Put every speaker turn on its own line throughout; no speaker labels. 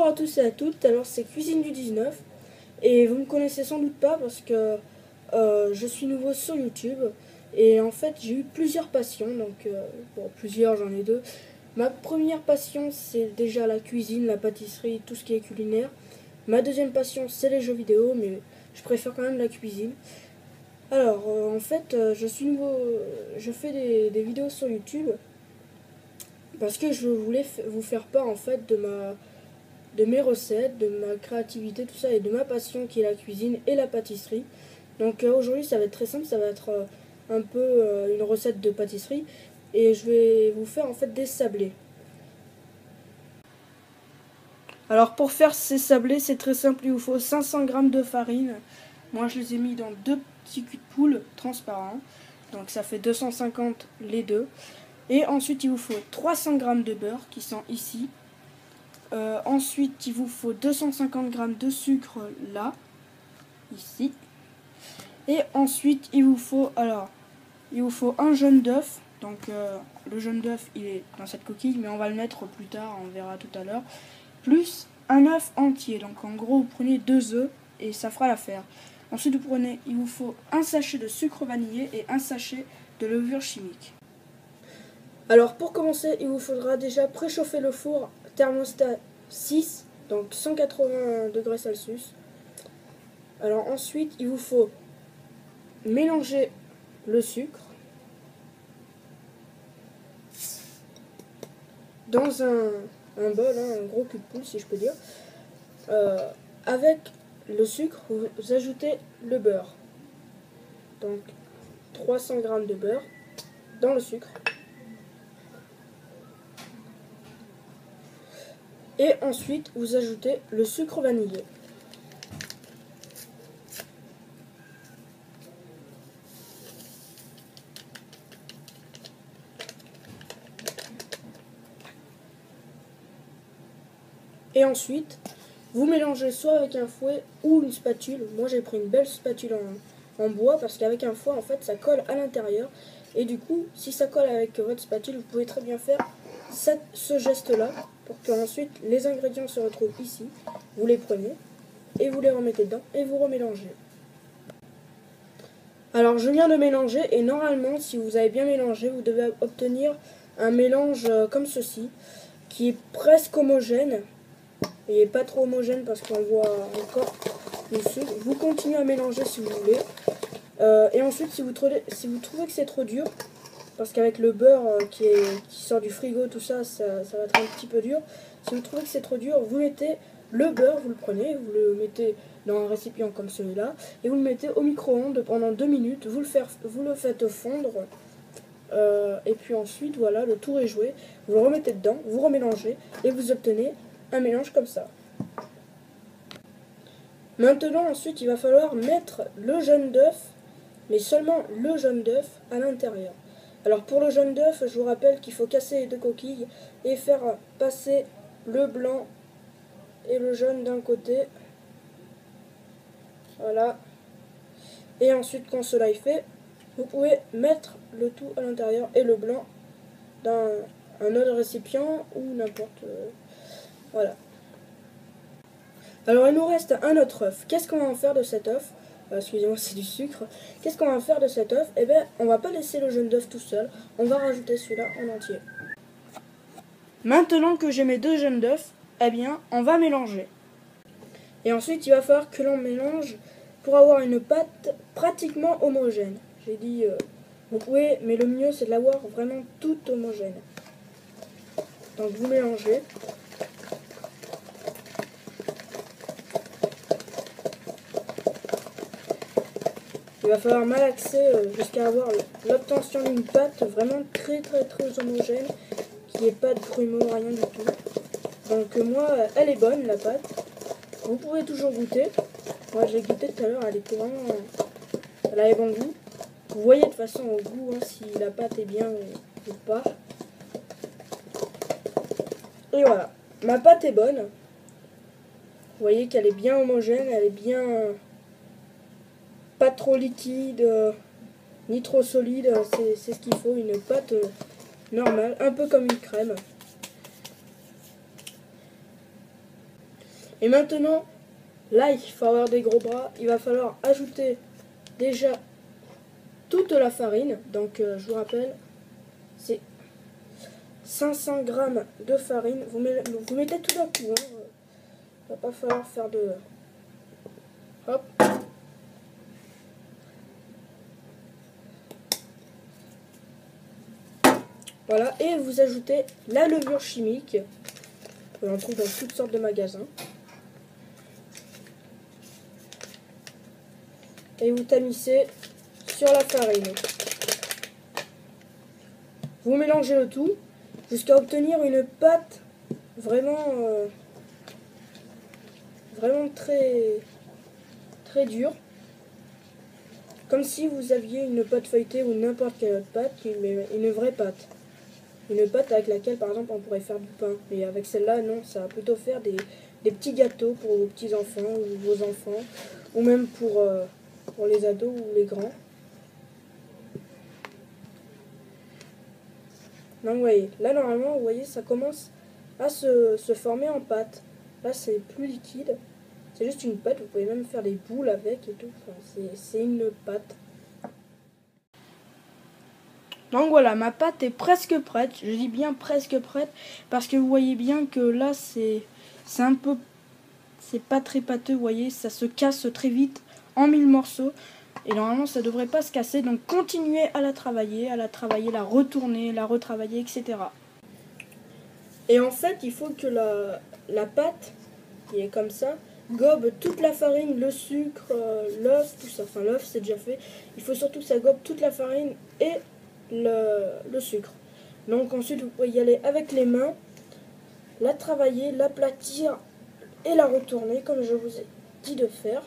Bonjour à tous et à toutes, alors c'est Cuisine du 19 et vous me connaissez sans doute pas parce que je suis nouveau sur YouTube et en fait j'ai eu plusieurs passions, donc bon, plusieurs, j'en ai deux. Ma première passion c'est déjà la cuisine, la pâtisserie, tout ce qui est culinaire. Ma deuxième passion c'est les jeux vidéo, mais je préfère quand même la cuisine. Alors en fait je suis nouveau, je fais des vidéos sur YouTube parce que je voulais vous faire part en fait de mes recettes, de ma créativité, tout ça, et de ma passion qui est la cuisine et la pâtisserie. Donc aujourd'hui ça va être très simple, ça va être un peu une recette de pâtisserie et je vais vous faire en fait des sablés. Alors pour faire ces sablés c'est très simple, il vous faut 500 g de farine. Moi je les ai mis dans deux petits culs de poule transparents, donc ça fait 250 les deux. Et ensuite il vous faut 300 g de beurre qui sont ici. Ensuite, il vous faut 250 g de sucre là, ici. Et ensuite, il vous faut un jaune d'œuf. Donc, le jaune d'œuf, il est dans cette coquille, mais on va le mettre plus tard, on verra tout à l'heure. Plus un œuf entier. Donc, en gros, vous prenez 2 œufs et ça fera l'affaire. Ensuite, il vous faut un sachet de sucre vanillé et un sachet de levure chimique. Alors, pour commencer, il vous faudra déjà préchauffer le four thermostat 6, donc 180 degrés Celsius. Alors ensuite, il vous faut mélanger le sucre dans un bol, un gros cul de poule si je peux dire. Avec le sucre, vous ajoutez le beurre. Donc 300 g de beurre dans le sucre. Et ensuite, vous ajoutez le sucre vanillé. Et ensuite, vous mélangez soit avec un fouet ou une spatule. Moi, j'ai pris une belle spatule en bois parce qu'avec un fouet, en fait, ça colle à l'intérieur. Et du coup, si ça colle avec votre spatule, vous pouvez très bien faire ce geste-là pour que ensuite les ingrédients se retrouvent ici. Vous les prenez et vous les remettez dedans et vous remélangez. Alors, je viens de mélanger et normalement, si vous avez bien mélangé, vous devez obtenir un mélange comme ceci, qui est presque homogène. Et pas trop homogène parce qu'on voit encore le sucre. Vous continuez à mélanger si vous voulez. Et ensuite, si vous trouvez que c'est trop dur, parce qu'avec le beurre qui sort du frigo, tout ça, ça va être un petit peu dur. Si vous trouvez que c'est trop dur, vous mettez le beurre, vous le prenez, vous le mettez dans un récipient comme celui-là, et vous le mettez au micro-ondes pendant 2 minutes, vous le faites fondre, et puis ensuite, voilà, le tour est joué, vous le remettez dedans, vous remélangez, et vous obtenez un mélange comme ça. Maintenant, ensuite, il va falloir mettre le jaune d'œuf, mais seulement le jaune d'œuf à l'intérieur. Alors pour le jaune d'œuf, je vous rappelle qu'il faut casser les deux coquilles et faire passer le blanc et le jaune d'un côté. Voilà. Et ensuite, quand cela est fait, vous pouvez mettre le tout à l'intérieur et le blanc dans un autre récipient ou n'importe. Voilà. Alors il nous reste un autre œuf. Qu'est-ce qu'on va en faire de cet œuf? Excusez-moi, c'est du sucre. Qu'est-ce qu'on va faire de cet œuf? Eh bien, on va pas laisser le jaune d'œuf tout seul. On va rajouter celui-là en entier. Maintenant que j'ai mes deux jaunes d'œuf, eh bien, on va mélanger. Et ensuite, il va falloir que l'on mélange pour avoir une pâte pratiquement homogène. J'ai dit, vous pouvez, mais le mieux c'est de l'avoir vraiment toute homogène. Donc vous mélangez. Il va falloir malaxer jusqu'à avoir l'obtention d'une pâte vraiment très homogène, qui n'est pas de grumeaux, rien du tout. Donc moi, elle est bonne la pâte. Vous pouvez toujours goûter. Moi j'ai goûté tout à l'heure, elle était vraiment, elle avait bon goût. Vous voyez de toute façon au goût si la pâte est bien ou pas. Et voilà, ma pâte est bonne. Vous voyez qu'elle est bien homogène, elle est bien... pas trop liquide, ni trop solide, c'est ce qu'il faut, une pâte normale, un peu comme une crème. Et maintenant, là il faut avoir des gros bras. Il va falloir ajouter déjà toute la farine. Donc je vous rappelle, c'est 500 grammes de farine. Vous mettez tout d'un coup. Hein. Il va pas falloir faire de... Hop. Voilà, et vous ajoutez la levure chimique, que l'on trouve dans toutes sortes de magasins. Et vous tamissez sur la farine. Vous mélangez le tout jusqu'à obtenir une pâte vraiment, vraiment très dure. Comme si vous aviez une pâte feuilletée ou n'importe quelle autre pâte, mais une vraie pâte. Une pâte avec laquelle, par exemple, on pourrait faire du pain. Et avec celle-là, non, ça va plutôt faire des petits gâteaux pour vos petits-enfants ou vos enfants. Ou même pour les ados ou les grands. Donc, vous voyez, là, normalement, vous voyez, ça commence à se former en pâte. Là, c'est plus liquide. C'est juste une pâte. Vous pouvez même faire des boules avec et tout. Enfin, c'est une pâte. Donc voilà, ma pâte est presque prête. Je dis bien presque prête parce que vous voyez bien que là c'est pas très pâteux, vous voyez, ça se casse très vite en 1000 morceaux et normalement ça devrait pas se casser. Donc continuez à la travailler, la retourner, la retravailler, etc. Et en fait, il faut que la pâte qui est comme ça gobe toute la farine, le sucre, l'œuf, tout ça. Enfin l'œuf c'est déjà fait. Il faut surtout que ça gobe toute la farine et le sucre. Donc ensuite vous pouvez y aller avec les mains, la travailler, l'aplatir et la retourner comme je vous ai dit de faire.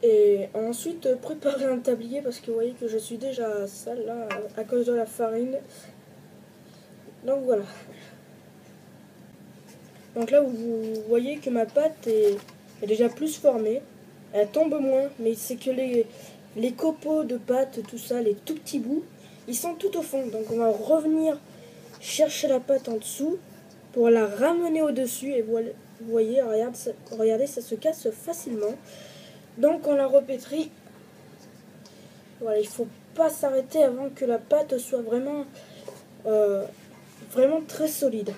Et ensuite préparer un tablier parce que vous voyez que je suis déjà sale là à cause de la farine. Donc voilà. Donc là vous voyez que ma pâte est déjà plus formée. Elle tombe moins, mais c'est que les copeaux de pâte, tout ça, les tout petits bouts, ils sont tout au fond. Donc on va revenir chercher la pâte en dessous pour la ramener au-dessus. Et vous voyez, regardez, ça se casse facilement. Donc on la repétrit. Voilà, il ne faut pas s'arrêter avant que la pâte soit vraiment, vraiment très solide.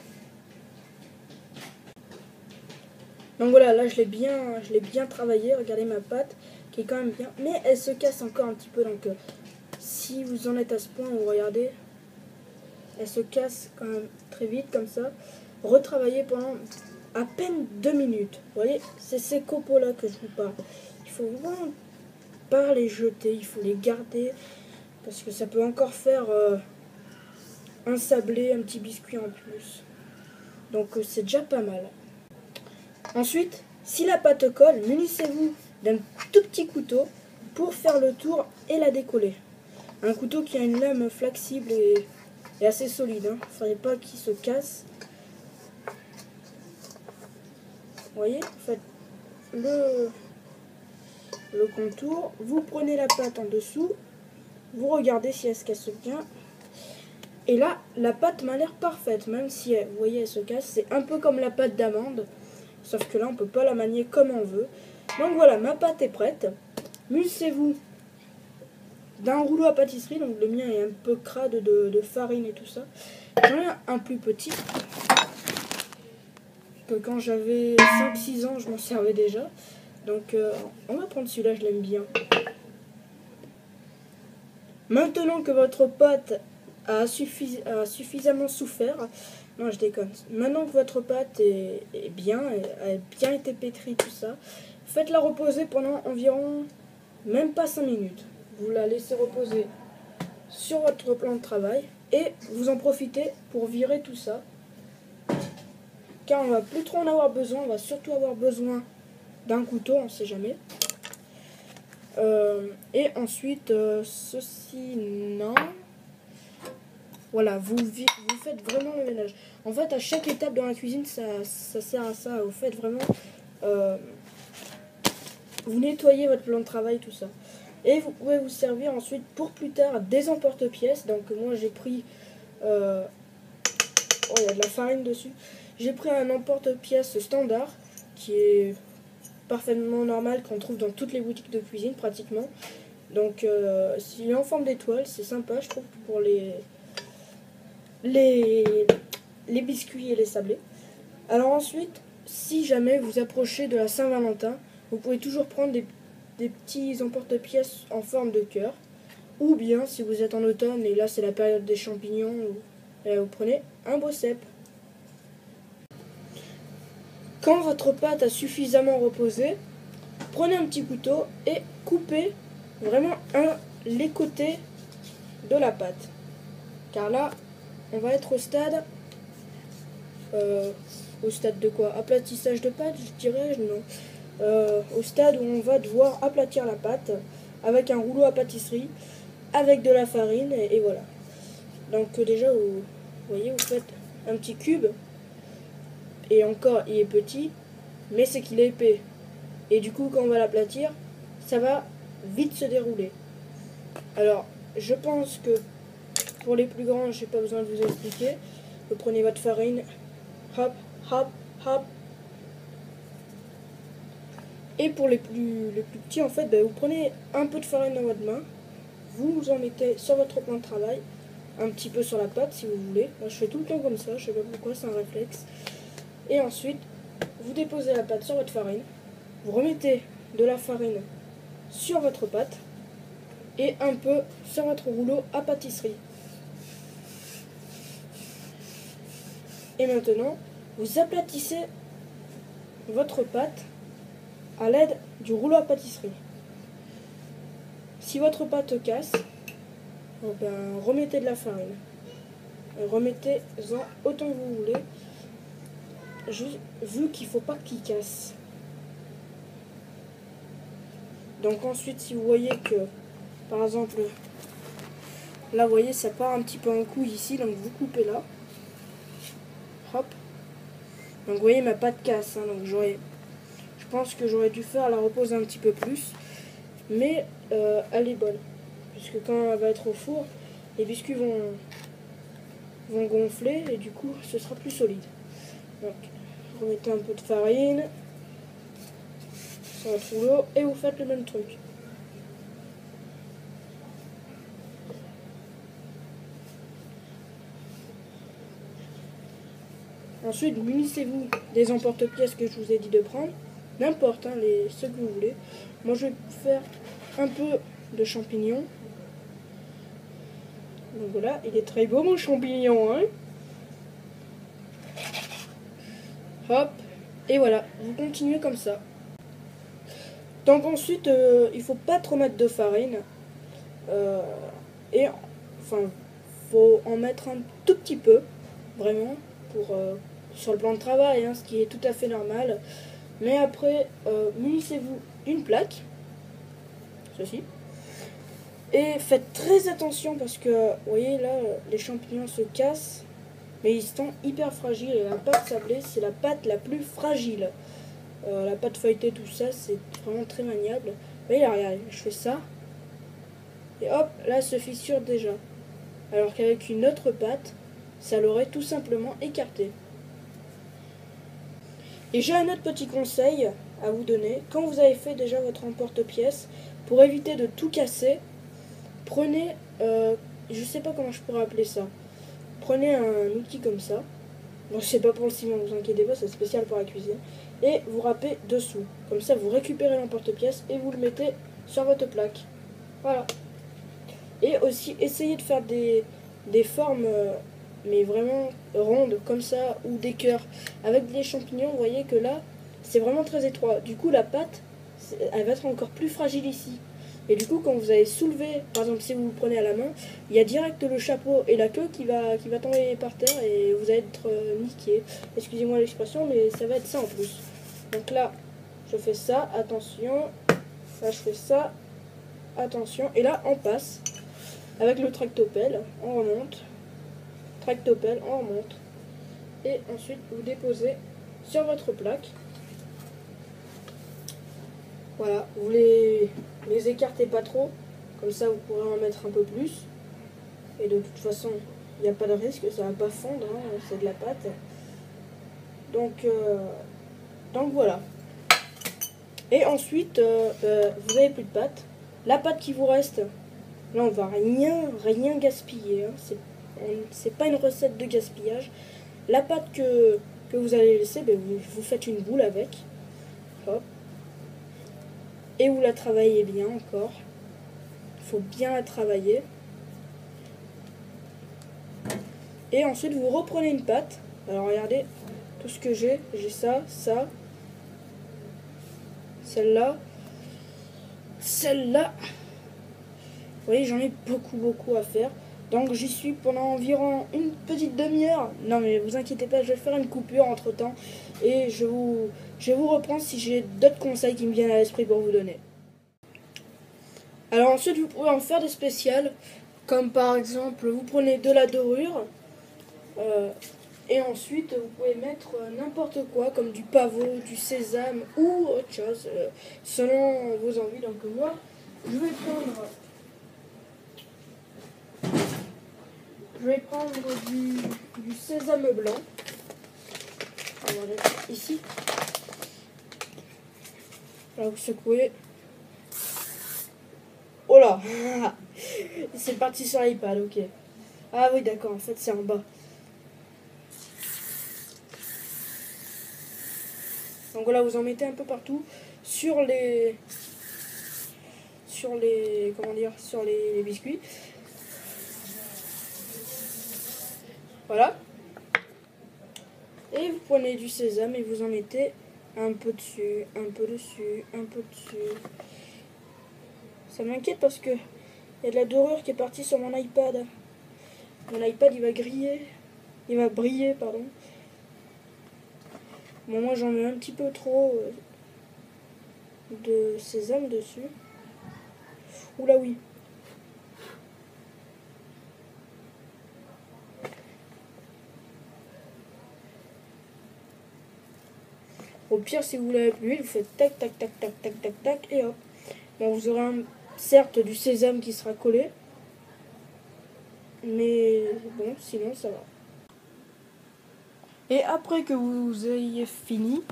Donc voilà, là je l'ai bien travaillé. Regardez ma pâte qui est quand même bien, mais elle se casse encore un petit peu. Donc si vous en êtes à ce point, vous regardez, elle se casse quand même très vite comme ça. Retravaillez pendant à peine 2 minutes. Vous voyez, c'est ces copeaux là que je vous parle. Il faut vraiment pas les jeter, il faut les garder parce que ça peut encore faire un sablé, un petit biscuit en plus. Donc c'est déjà pas mal. Ensuite, si la pâte colle, munissez-vous d'un tout petit couteau pour faire le tour et la décoller. Un couteau qui a une lame flexible et assez solide. Il ne faudrait pas qu'il se casse. Vous voyez, faites le contour. Vous prenez la pâte en dessous. Vous regardez si elle se casse bien. Et là, la pâte m'a l'air parfaite, même si vous voyez, elle se casse. C'est un peu comme la pâte d'amande. Sauf que là, on ne peut pas la manier comme on veut. Donc voilà, ma pâte est prête. Munissez-vous d'un rouleau à pâtisserie. Donc le mien est un peu crade de farine et tout ça. J'en ai un plus petit. Que quand j'avais 5-6 ans, je m'en servais déjà. Donc on va prendre celui-là, je l'aime bien. Maintenant que votre pâte a suffisamment souffert, non je déconne, maintenant que votre pâte est bien, a bien été pétrie, tout ça, faites-la reposer pendant environ, même pas 5 minutes. Vous la laissez reposer sur votre plan de travail et vous en profitez pour virer tout ça. Car on va plus trop en avoir besoin, on va surtout avoir besoin d'un couteau, on ne sait jamais. Et ensuite, ceci, non. Voilà, vous faites vraiment le ménage. En fait, à chaque étape dans la cuisine, ça sert à ça. Vous faites vraiment... vous nettoyez votre plan de travail, tout ça. Et vous pouvez vous servir ensuite pour plus tard des emporte-pièces. Donc moi, j'ai pris... oh, il y a de la farine dessus. J'ai pris un emporte-pièce standard qui est parfaitement normal, qu'on trouve dans toutes les boutiques de cuisine pratiquement. Donc s'il est en forme d'étoile, c'est sympa je trouve pour les biscuits et les sablés. Alors ensuite, si jamais vous approchez de la Saint-Valentin, vous pouvez toujours prendre des petits emporte-pièces en forme de cœur. Ou bien, si vous êtes en automne, et là c'est la période des champignons, vous prenez un beau cèpe. Quand votre pâte a suffisamment reposé, prenez un petit couteau et coupez vraiment les côtés de la pâte. Car là, on va être au stade de quoi? Aplatissage de pâte, je dirais, non. Au stade où on va devoir aplatir la pâte avec un rouleau à pâtisserie, avec de la farine, et voilà. Donc déjà, vous voyez, vous faites un petit cube, et encore, il est petit, mais c'est qu'il est épais. Et du coup, quand on va l'aplatir, ça va vite se dérouler. Alors, je pense que pour les plus grands, j'ai pas besoin de vous expliquer. Vous prenez votre farine, hop, hop, hop. Et pour les plus petits, en fait, vous prenez un peu de farine dans votre main, vous en mettez sur votre plan de travail, un petit peu sur la pâte si vous voulez. Moi, je fais tout le temps comme ça, je sais pas pourquoi, c'est un réflexe. Et ensuite, vous déposez la pâte sur votre farine, vous remettez de la farine sur votre pâte et un peu sur votre rouleau à pâtisserie. Et maintenant, vous aplatissez votre pâte à l'aide du rouleau à pâtisserie. Si votre pâte casse, remettez de la farine. Remettez-en autant que vous voulez, vu qu'il ne faut pas qu'il casse. Donc ensuite, si vous voyez que, par exemple, là, vous voyez, ça part un petit peu en couille ici, donc vous coupez là. Hop. Donc vous voyez, ma pâte casse, hein, donc je pense que j'aurais dû faire la reposer un petit peu plus, mais elle est bonne, puisque quand elle va être au four, les biscuits vont gonfler et du coup, ce sera plus solide. Donc, vous remettez un peu de farine sur votre rouleau et vous faites le même truc. Ensuite, munissez-vous des emporte-pièces que je vous ai dit de prendre. N'importe, hein, ceux que vous voulez. Moi, je vais faire un peu de champignons. Donc voilà, il est très beau mon champignon, hein. Hop, et voilà, vous continuez comme ça. Donc ensuite, il faut pas trop mettre de farine. Faut en mettre un tout petit peu, vraiment, sur le plan de travail, hein, ce qui est tout à fait normal. Mais après, munissez-vous d'une plaque, ceci, et faites très attention parce que, vous voyez là, les champignons se cassent, mais ils sont hyper fragiles et la pâte sablée, c'est la pâte la plus fragile. La pâte feuilletée, tout ça, c'est vraiment très maniable. Vous voyez là, regardez, je fais ça, et hop, là, elle se fissure déjà. Alors qu'avec une autre pâte, ça l'aurait tout simplement écarté. Et j'ai un autre petit conseil à vous donner. Quand vous avez fait déjà votre emporte-pièce, pour éviter de tout casser, prenez, je sais pas comment je pourrais appeler ça, prenez un outil comme ça. Bon, c'est pas pour le ciment, vous inquiétez pas, c'est spécial pour la cuisine. Et vous râpez dessous. Comme ça, vous récupérez l'emporte-pièce et vous le mettez sur votre plaque. Voilà. Et aussi, essayez de faire des formes, mais vraiment rondes, comme ça, ou des cœurs. Avec des champignons, vous voyez que là, c'est vraiment très étroit. Du coup, la pâte, elle va être encore plus fragile ici. Et du coup, quand vous allez soulever, par exemple, si vous le prenez à la main, il y a direct le chapeau et la queue qui va tomber par terre et vous allez être niqué. Excusez-moi l'expression, mais ça va être ça en plus. Donc là, je fais ça, attention. Là, je fais ça, attention. Et là, on passe. Avec le tractopelle, on remonte. Tractopelle, on remonte. Et ensuite, vous déposez sur votre plaque. Voilà, vous les écartez pas trop. Comme ça, vous pourrez en mettre un peu plus. Et de toute façon, il n'y a pas de risque, ça va pas fondre, hein, c'est de la pâte. Donc, donc voilà. Et ensuite, vous avez plus de pâte. La pâte qui vous reste, là on va rien gaspiller. Hein. C'est pas une recette de gaspillage. La pâte que vous allez laisser, ben, vous faites une boule avec. Hop. Et vous la travaillez bien encore. Il faut bien la travailler. Et ensuite vous reprenez une pâte. Alors regardez tout ce que j'ai. J'ai ça, celle-là, celle-là. Vous voyez, j'en ai beaucoup à faire. Donc j'y suis pendant environ une petite demi-heure. Non mais vous inquiétez pas, je vais faire une coupure entre temps. Et je vais vous reprendre si j'ai d'autres conseils qui me viennent à l'esprit pour vous donner. Alors ensuite vous pouvez en faire des spéciales. Comme par exemple, vous prenez de la dorure. Et ensuite vous pouvez mettre n'importe quoi comme du pavot, du sésame ou autre chose selon vos envies. Donc moi je vais prendre du sésame blanc. On va mettre ici. Là vous secouez. Oh là. C'est parti sur l'iPad, ok. Ah oui d'accord, en fait c'est en bas. Donc voilà, vous en mettez un peu partout sur les biscuits. Voilà. Et vous prenez du sésame et vous en mettez un peu dessus, un peu dessus, un peu dessus. Ça m'inquiète parce que il y a de la dorure qui est partie sur mon iPad. Mon iPad il va griller. Il va briller, pardon. Bon, moi j'en mets un petit peu trop de sésame dessus. Oula oui. Au pire, si vous l'avez plus, vous faites tac, tac, tac, tac, tac, tac, tac, et hop. Bon, vous aurez certes du sésame qui sera collé. Mais bon, sinon ça va. Et après que vous ayez fini,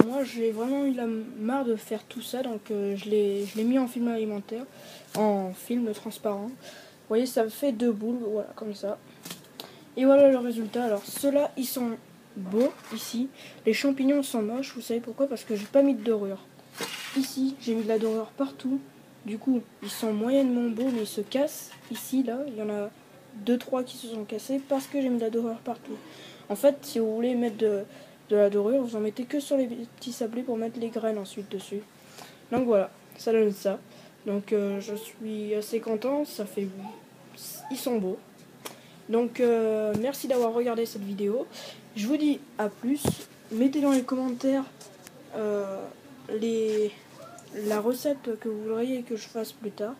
moi j'ai vraiment eu la marre de faire tout ça. Donc je l'ai mis en film alimentaire, en film transparent. Vous voyez, ça fait 2 boules, voilà, comme ça. Et voilà le résultat. Alors ceux-là, ils sont beaux, ici. Les champignons sont moches, vous savez pourquoi? Parce que j'ai pas mis de dorure. Ici, j'ai mis de la dorure partout. Du coup, ils sont moyennement beaux, mais ils se cassent. Ici, là, il y en a 2-3 qui se sont cassés parce que j'ai mis de la dorure partout. En fait, si vous voulez mettre de la dorure, vous en mettez que sur les petits sablés pour mettre les graines ensuite dessus. Donc voilà, ça donne ça. Donc je suis assez content, ils sont beaux. Donc merci d'avoir regardé cette vidéo. Je vous dis à plus. Mettez dans les commentaires la recette que vous voudriez que je fasse plus tard.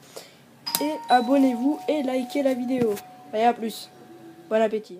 Et abonnez-vous et likez la vidéo. Allez, à plus. Bon appétit.